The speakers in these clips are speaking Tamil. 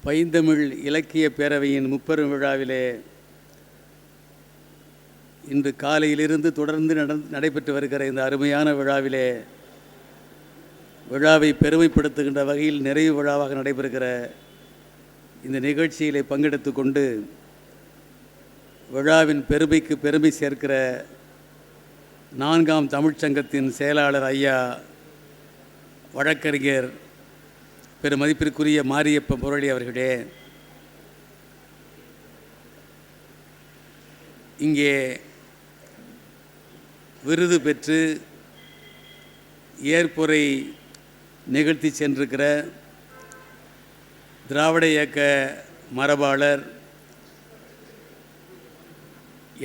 பைந்தமிழ் இலக்கிய பேரவையின் முப்பெரும் விழாவிலே இன்று காலையிலிருந்து தொடர்ந்து நடைபெற்று வருகிற இந்த அருமையான விழாவை பெருமைப்படுத்துகின்ற வகையில் நிறைவு விழாவாக நடைபெறுகிற இந்த நிகழ்ச்சியிலே பங்கெடுத்து கொண்டு விழாவின் பெருமைக்கு பெருமை சேர்க்கிற 4ஆம் தமிழ்ச்சங்கத்தின் செயலாளர் ஐயா வழக்கறிஞர் பெருமதிப்பிற்குரிய மாரியப்ப முரளி அவர்களே, இங்கே விருது பெற்று ஏற்புரை நிகழ்த்தி சென்றிருக்கிற திராவிட இயக்க மரபாளர்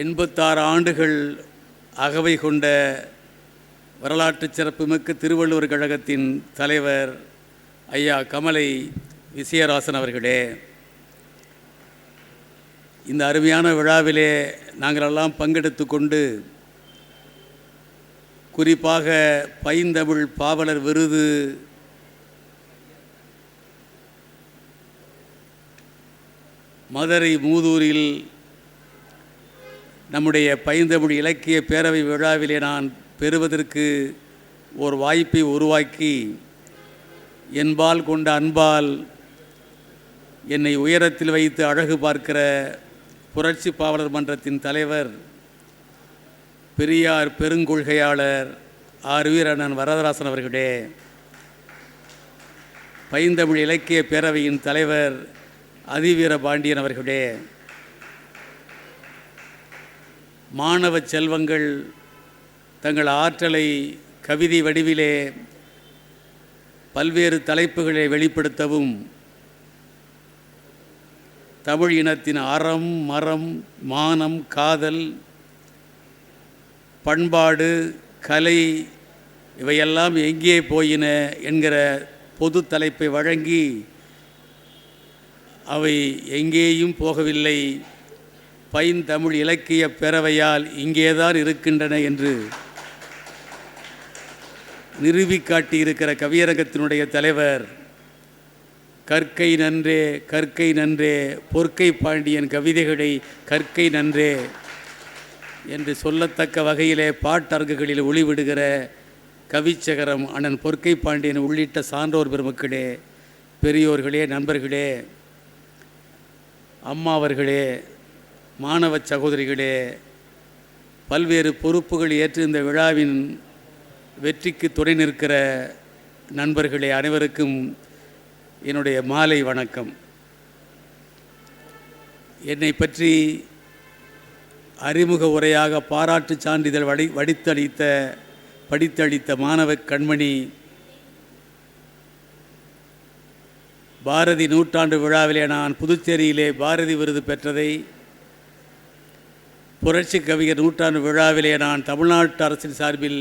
86 ஆண்டுகள் அகவை கொண்ட வரலாற்று சிறப்புமிக்க திருவள்ளுவர் கழகத்தின் தலைவர் ஐயா கமலை விஜயராசன் அவர்களே, இந்த அருமையான விழாவிலே நாங்களெல்லாம் பங்கெடுத்து கொண்டு குறிப்பாக பைந்தமிழ் பாவலர் விருது மதுரை மூதூரில் நம்முடைய பைந்தமிழ் இலக்கிய பேரவை விழாவிலே நான் பெறுவதற்கு ஒரு வாய்ப்பை உருவாக்கி என்பால் கொண்ட அன்பால் என்னை உயரத்தில் வைத்து அழகு பார்க்கிற புரட்சி பாவலர் மன்றத்தின் தலைவர் பெரியார் பெருங்கொள்கையாளர் ஆர்வீர் அண்ணன் வரதராசன் அவர்களே, பைந்தமிழ் இலக்கிய பேரவையின் தலைவர் அதிவீர பாண்டியன் அவர்களே, மாணவ செல்வங்கள் தங்கள் ஆற்றலை கவிதை வடிவிலே பல்வேறு தலைப்புகளை வெளிப்படுத்தவும் தமிழ் இனத்தின் அறம், மரம், மானம், காதல், பண்பாடு, கலை இவையெல்லாம் எங்கே போயின என்கிற பொது தலைப்பை வழங்கி அவை எங்கேயும் போகவில்லை, பைந்தமிழ் இலக்கிய பேரவையால் இங்கேதான் இருக்கின்றன என்று நிறுவி காட்டியிருக்கிற கவியரங்கத்தினுடைய தலைவர் கற்கை நன்றே கற்கை நன்றே பொற்கை பாண்டியன் கவிதைகளை கற்கை நன்றே என்று சொல்லத்தக்க வகையிலே பாட்டரங்குகளில் ஒளிவிடுகிற கவிச்சகரம் அண்ணன் பொற்கை பாண்டியன் உள்ளிட்ட சான்றோர் பெருமக்களே, பெரியோர்களே, நண்பர்களே, அம்மாவர்களே, மாணவ சகோதரிகளே, பல்வேறு பொறுப்புகள் ஏற்று இந்த விழாவின் வெற்றிக்கு துணை நிற்கிற நண்பர்களே, அனைவருக்கும் என்னுடைய மாலை வணக்கம். என்னை பற்றி அறிமுக உரையாக பாராட்டு சான்றிதழ் படித்தளித்த மாணவ கண்மணி பாரதி நூற்றாண்டு விழாவிலே நான் புதுச்சேரியிலே பாரதி விருது பெற்றதை, புரட்சி கவிஞர் நூற்றாண்டு விழாவிலே நான் தமிழ்நாட்டு அரசின் சார்பில்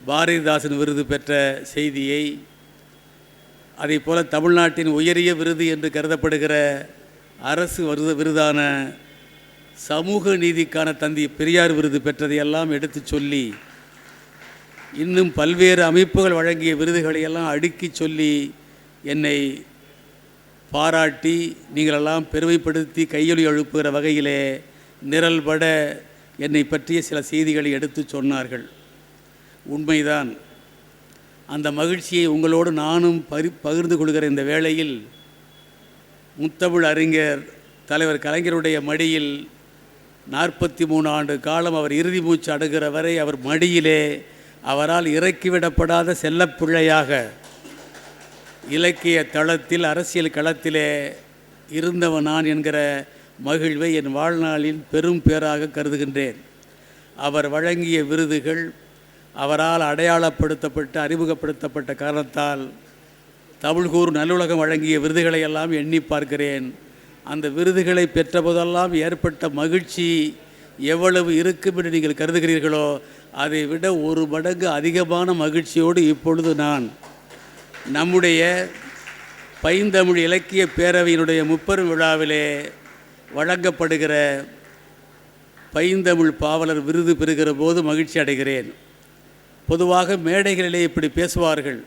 பாரதிதாசன் விருது பெற்ற செய்தியை, அதே போல தமிழ்நாட்டின் உயரிய விருது என்று கருதப்படுகிற அரசு விருதான சமூக நீதிக்கான தந்தை பெரியார் விருது பெற்றதையெல்லாம் எடுத்து சொல்லி, இன்னும் பல்வேறு அமைப்புகள் வழங்கிய விருதுகளையெல்லாம் அடுக்கி சொல்லி என்னை பாராட்டி நீங்களெல்லாம் பெருமைப்படுத்தி கையொலி எழுப்புகிற வகையிலே நிரல்பட என்னை பற்றிய சில செய்திகளை எடுத்து சொன்னார்கள். உண்மைதான். அந்த மகிழ்ச்சியை உங்களோடு நானும் பகிர்ந்து கொள்கிற இந்த வேளையில் முத்தமிழ் அறிஞர் தலைவர் கலைஞருடைய மடியில் 43 ஆண்டு காலம் அவர் இறுதி மூச்சு அடங்குகிற வரை அவர் மடியிலே அவரால் இறக்கிவிடப்படாத செல்லப்பிள்ளையாக இலக்கிய தளத்தில், அரசியல் களத்திலே இருந்தவன் நான் என்கிற மகிழ்வை என் வாழ்நாளில் பெரும் பேராக கருதுகின்றேன். அவர் வழங்கிய விருதுகள் அவரால் அடையாளப்படுத்தப்பட்டு அறிமுகப்படுத்தப்பட்ட காரணத்தால் தமிழ்கூர் நல்லுலகம் வழங்கிய விருதுகளை எல்லாம் எண்ணி பார்க்கிறேன். அந்த விருதுகளை பெற்ற போதெல்லாம் ஏற்பட்ட மகிழ்ச்சி எவ்வளவு இருக்கும் என்று நீங்கள் கருதுகிறீர்களோ அதை விட 1 மடங்கு அதிகமான மகிழ்ச்சியோடு இப்பொழுது நான் நம்முடைய பைந்தமிழ் இலக்கிய பேரவையினுடைய முப்பெரும் விழாவிலே வழங்கப்படுகிற பைந்தமிழ் பாவலர் விருது பெறுகிற போது மகிழ்ச்சி அடைகிறேன். பொதுவாக மேடைகளிலே இப்படி பேசுவார்கள்,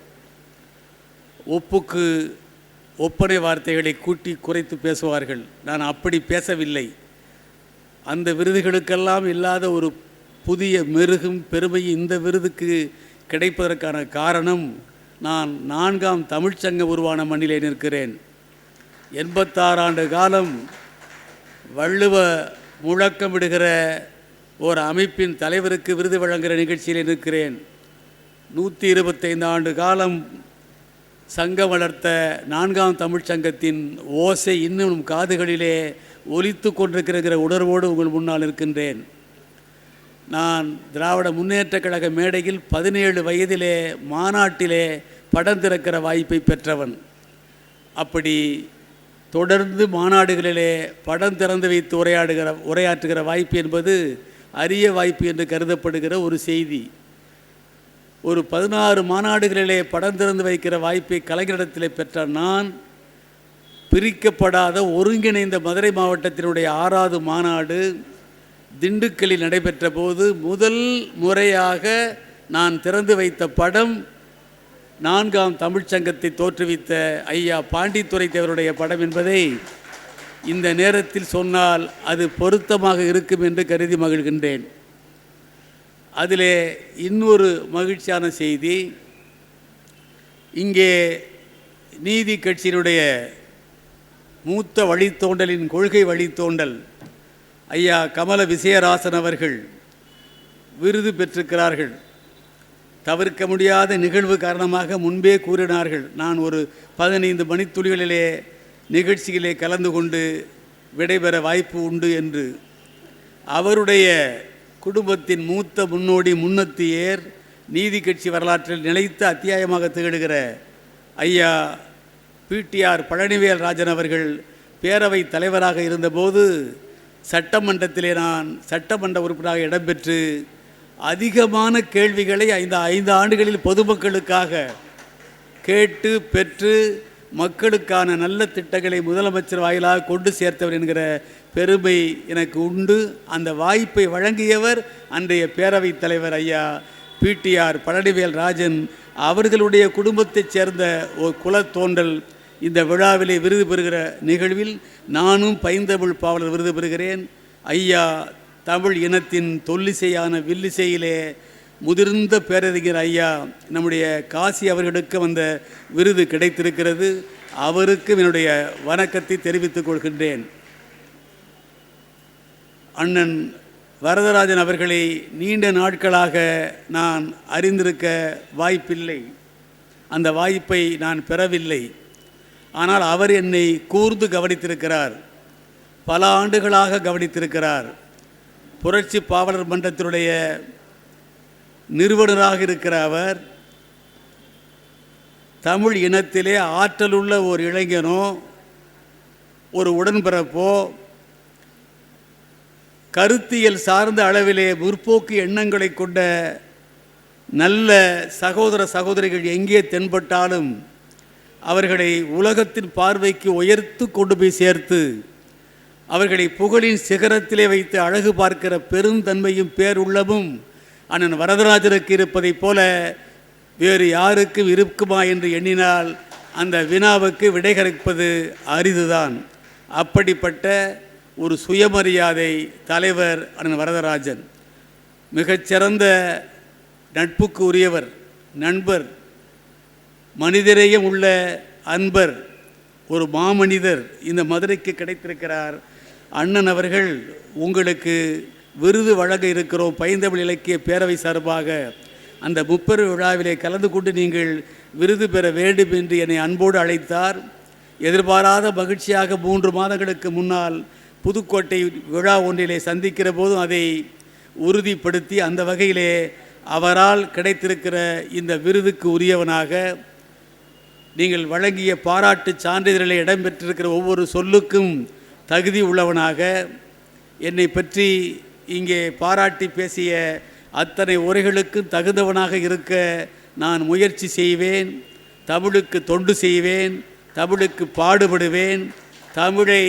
ஒப்புக்கு ஒப்பனை வார்த்தைகளை கூட்டி குறைத்து பேசுவார்கள். நான் அப்படி பேசவில்லை. அந்த விருதுகளுக்கெல்லாம் இல்லாத ஒரு புதிய மெருகும் பெருமையும் இந்த விருதுக்கு கிடைப்பதற்கான காரணம், நான் 4ஆம் தமிழ்ச்சங்க உருவான மண்ணிலே நிற்கிறேன். 86 ஆண்டு காலம் வள்ளுவ முழக்கமிடுகிற ஒரு அமைப்பின் தலைவருக்கு விருது வழங்குகிற நிகழ்ச்சியில் நிற்கிறேன். 125 ஆண்டு காலம் சங்கம் வளர்த்த 4ஆம் தமிழ்ச்சங்கத்தின் ஓசை இன்னும் காதுகளிலே ஒலித்து கொண்டிருக்கிற உணர்வோடு உங்கள் முன்னால் இருக்கின்றேன். நான் திராவிட முன்னேற்றக் கழக மேடையில் 17 வயதிலே மாநாட்டிலே படம் திறக்கிற வாய்ப்பை பெற்றவன். அப்படி தொடர்ந்து மாநாடுகளிலே படம் திறந்து வைத்து உரையாற்றுகிற வாய்ப்பு என்பது அரிய வாய்ப்பு என்று கருதப்படுகிற ஒரு செய்தி. ஒரு 16 மாநாடுகளிலே படம் திறந்து வைக்கிற வாய்ப்பை கலைஞரிடத்திலே பெற்ற நான், பிரிக்கப்படாத ஒருங்கிணைந்த மதுரை மாவட்டத்தினுடைய 6வது மாநாடு திண்டுக்கல்லில் நடைபெற்ற போது முதல் முறையாக நான் திறந்து வைத்த படம் 4ஆம் தமிழ்ச்சங்கத்தை தோற்றுவித்த ஐயா பாண்டித்துரை தேவருடைய படம் என்பதை இந்த நேரத்தில் சொன்னால் அது பொருத்தமாக இருக்கும் என்று கருதி மகிழ்கின்றேன். அதிலே இன்னொரு மகிழ்ச்சியான செய்தி, இங்கே நீதி கட்சியினுடைய மூத்த வழித்தோண்டலின் கொள்கை வழித்தோண்டல் ஐயா கமல விஜயராசன் அவர்கள் விருது பெற்றிருக்கிறார்கள். தவிர்க்க முடியாத நிகழ்வு காரணமாக முன்பே கூறினார்கள், நான் ஒரு 15 மணித்துளிகளிலே நிகழ்ச்சியிலே கலந்து கொண்டு விடைபெற வாய்ப்பு உண்டு என்று. அவருடைய குடும்பத்தின் மூத்த முன்னோடி முன்னத்தியர், நீதி கட்சி வரலாற்றில் நிலைத்த அத்தியாயமாக திகழ்கிற ஐயா பிடிஆர் பழனிவேல் ராஜன் அவர்கள் பேரவை தலைவராக இருந்தபோது சட்டமன்றத்திலே நான் சட்டமன்ற உறுப்பினராக இடம்பெற்று அதிகமான கேள்விகளை 5 ஆண்டுகளில் பொதுமக்களுக்காக கேட்டு பெற்று மக்களுக்கான நல்ல திட்டங்களை முதலமைச்சர் வாயிலாக கொண்டு சேர்த்தவர் என்கிற பெருமை எனக்கு உண்டு. அந்த வாய்ப்பை வழங்கியவர் அன்றைய பேரவைத் தலைவர் ஐயா பிடிஆர் பழனிவேல் ராஜன். அவர்களுடைய குடும்பத்தைச் சேர்ந்த ஒரு குலத்தோன்றல் இந்த விழாவிலே விருது பெறுகிற நிகழ்வில் நானும் பைந்தமிழ் பாவலர் விருது பெறுகிறேன். ஐயா தமிழ் இனத்தின் தொல்லிசையான வில்லிசையிலே முதிர்ந்த பேரறிஞர் ஐயா நம்முடைய காசி அவர்களுக்கு அந்த விருது கிடைத்திருக்கிறது. அவருக்கும் என்னுடைய வணக்கத்தை தெரிவித்துக் கொள்கின்றேன். அண்ணன் வரதராஜன் அவர்களை நீண்ட நாட்களாக நான் அறிந்திருக்க வாய்ப்பில்லை, அந்த வாய்ப்பை நான் பெறவில்லை. ஆனால் அவர் என்னை கூர்ந்து கவனித்திருக்கிறார், பல ஆண்டுகளாக கவனித்திருக்கிறார். புரட்சி பாவலர் மன்றத்தினுடைய நிறுவனராக இருக்கிற அவர் தமிழ் இனத்திலே ஆற்றலுள்ள ஒரு இளைஞனோ ஒரு உடன்பிறப்போ கருத்தியல் சார்ந்த அளவிலே முற்போக்கு எண்ணங்களை கொண்ட நல்ல சகோதர சகோதரிகள் எங்கே தென்பட்டாலும் அவர்களை உலகத்தின் பார்வைக்கு உயர்த்து கொண்டு போய் சேர்த்து அவர்களை புகழின் சிகரத்திலே வைத்து அழகு பார்க்கிற பெருந்தன்மையும் பேருள்ளமும் அண்ணன் வரதராஜனுக்கு இருப்பதைப் போல வேறு யாருக்கும் இருக்குமா என்று எண்ணினால் அந்த வினாவுக்கு விடை கிடைப்பது அரிதுதான். அப்படிப்பட்ட ஒரு சுயமரியாதை தலைவர் அண்ணன் வரதராஜன். மிகச்சிறந்த நட்புக்கு உரியவர், நண்பர், மனிதரேயம் உள்ள அன்பர், ஒரு மாமனிதர் இந்த மதுரைக்கு கிடைத்திருக்கிறார். அண்ணன் அவர்கள் உங்களுக்கு விருது வழங்க இருக்கிறோம் பைந்தமிழ் இலக்கிய பேரவை சார்பாக. அந்த முப்பெரு விழாவிலே கலந்து கொண்டு நீங்கள் விருது பெற வேண்டும் என்று என்னை அன்போடு அழைத்தார். எதிர்பாராத மகிழ்ச்சியாக 3 மாதங்களுக்கு முன்னால் புதுக்கோட்டை விழா ஒன்றிலே சந்திக்கிற போதும் அதை உறுதிப்படுத்தி அந்த வகையிலே அவரால் கிடைத்திருக்கிற இந்த விருதுக்கு உரியவனாக, நீங்கள் வழங்கிய பாராட்டு சான்றிதழில் இடம்பெற்றிருக்கிற ஒவ்வொரு சொல்லுக்கும் தகுதி உள்ளவனாக, என்னை பற்றி இங்கே பாராட்டி பேசிய அத்தனை உரைகளுக்கும் தகுந்தவனாக இருக்க நான் முயற்சி செய்வேன். தமிழுக்கு தொண்டு செய்வேன், தமிழுக்கு பாடுபடுவேன், தமிழை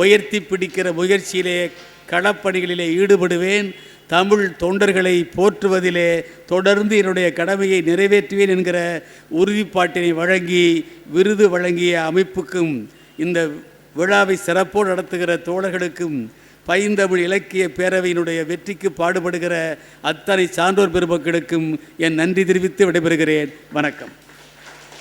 உயர்த்தி பிடிக்கிற முயற்சியிலே களப்பணிகளிலே ஈடுபடுவேன். தமிழ் தொண்டர்களை போற்றுவதிலே தொடர்ந்து என்னுடைய கடமையை நிறைவேற்றுவேன் என்கிற உறுதிப்பாட்டினை வழங்கி விருது வழங்கிய அமைப்புக்கும் இந்த விழாவை சிறப்போடு நடத்துகிற தோழர்களுக்கும் பைந்தமிழ் இலக்கிய பேரவையினுடைய வெற்றிக்கு பாடுபடுகிற அத்தனை சான்றோர் பெருமக்களுக்கும் என் நன்றி தெரிவித்து விடைபெறுகிறேன். வணக்கம்.